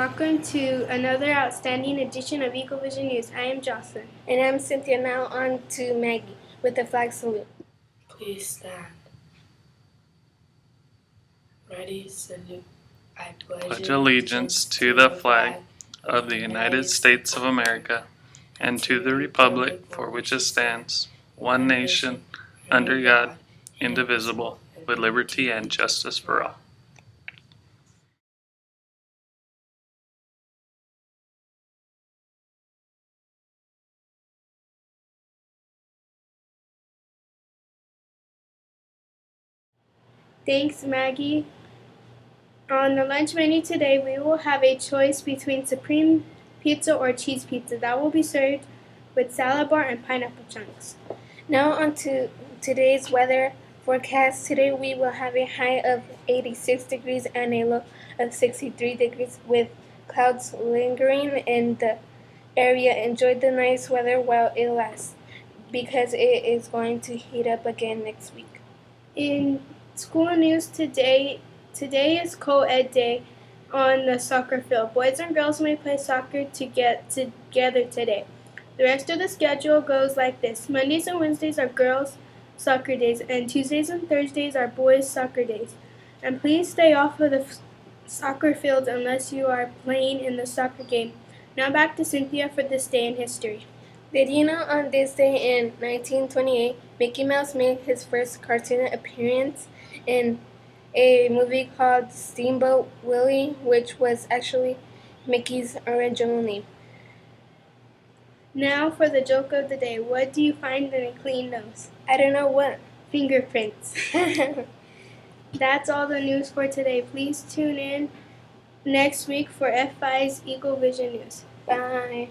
welcome to another outstanding edition of Eagle Vision News. I am Jocelyn. And I'm Cynthia. Now on to Maggie with the flag salute. Please stand. Ready, salute. I Pledge allegiance to the flag of the United States of America and to the republic for which it stands, one nation, under God, indivisible, with liberty and justice for all. Thanks, Maggie. On the lunch menu today, we will have a choice between Supreme Pizza or Cheese Pizza. That will be served with salad bar and pineapple chunks. Now on to today's weather forecast. Today we will have a high of 86 degrees and a low of 63 degrees with clouds lingering in the area. Enjoy the nice weather while it lasts because it is going to heat up again next week. In school news today is co-ed day on the soccer field. Boys and girls may play soccer to get together today. The rest of the schedule goes like this. Mondays and Wednesdays are girls' soccer days, and Tuesdays and Thursdays are boys' soccer days. And please stay off of the soccer fields unless you are playing in the soccer game. Now back to Cynthia for this day in history. Did you know on this day in 1928, Mickey Mouse made his first cartoon appearance in a movie called Steamboat Willie, which was actually Mickey's original name. Now for the joke of the day. What do you find in a clean nose? I don't know what. Fingerprints. That's all the news for today. Please tune in next week for F5's Eagle Vision News. Bye.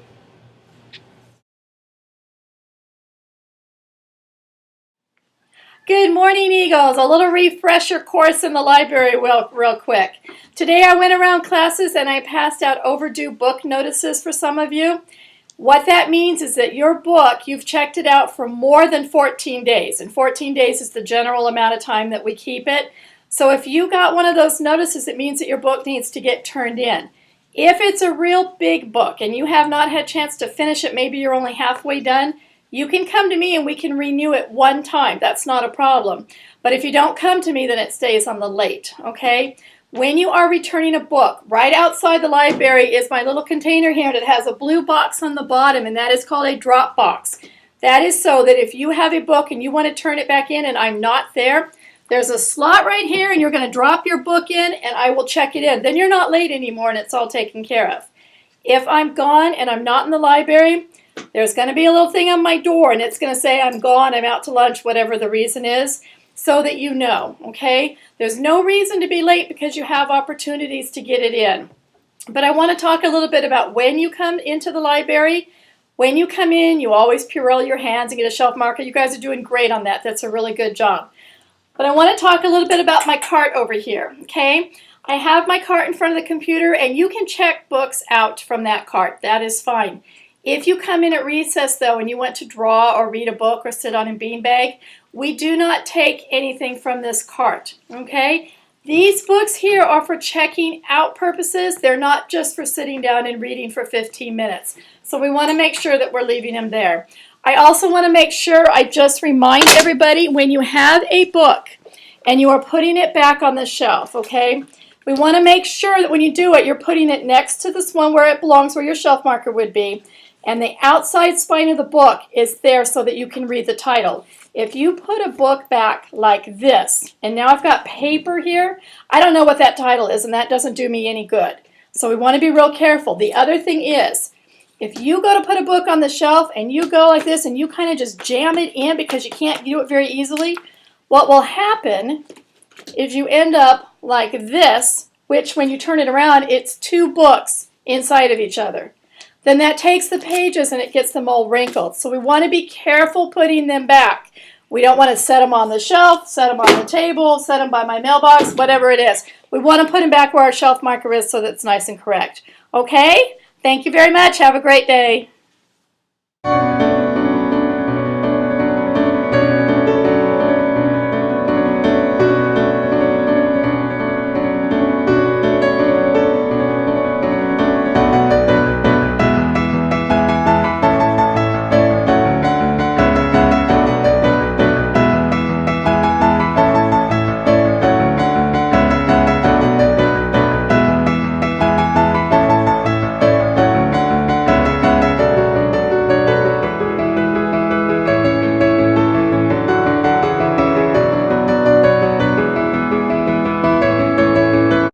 Good morning, Eagles. A little refresher course in the library real quick. Today I went around classes and I passed out overdue book notices for some of you. What that means is that your book, you've checked it out for more than 14 days. And 14 days is the general amount of time that we keep it. So if you got one of those notices, it means that your book needs to get turned in. If it's a real big book and you have not had a chance to finish it, maybe you're only halfway done, you can come to me and we can renew it one time. That's not a problem. But if you don't come to me, then it stays on the late, okay? When you are returning a book, right outside the library is my little container here that has a blue box on the bottom, and that is called a drop box. That is so that if you have a book and you want to turn it back in and I'm not there, there's a slot right here and you're going to drop your book in and I will check it in. Then you're not late anymore and it's all taken care of. If I'm gone and I'm not in the library, there's going to be a little thing on my door and it's going to say I'm gone, I'm out to lunch, whatever the reason is, so that you know, okay? There's no reason to be late because you have opportunities to get it in. But I want to talk a little bit about when you come into the library. When you come in, you always Purell your hands and get a shelf marker. You guys are doing great on that. That's a really good job. But I want to talk a little bit about my cart over here, okay? I have my cart in front of the computer and you can check books out from that cart. That is fine. If you come in at recess, though, and you want to draw or read a book or sit on a beanbag, we do not take anything from this cart, okay? These books here are for checking out purposes. They're not just for sitting down and reading for 15 minutes. So we want to make sure that we're leaving them there. I also want to make sure I just remind everybody when you have a book and you are putting it back on the shelf, okay? We want to make sure that when you do it, you're putting it next to this one where it belongs, where your shelf marker would be. And the outside spine of the book is there so that you can read the title. If you put a book back like this, and now I've got paper here, I don't know what that title is, and that doesn't do me any good. So we want to be real careful. The other thing is, if you go to put a book on the shelf and you go like this and you kind of just jam it in because you can't do it very easily, what will happen is you end up like this, which when you turn it around, it's two books inside of each other. Then that takes the pages and it gets them all wrinkled. So we want to be careful putting them back. We don't want to set them on the shelf, set them on the table, set them by my mailbox, whatever it is. We want to put them back where our shelf marker is so that it's nice and correct. Okay? Thank you very much. Have a great day.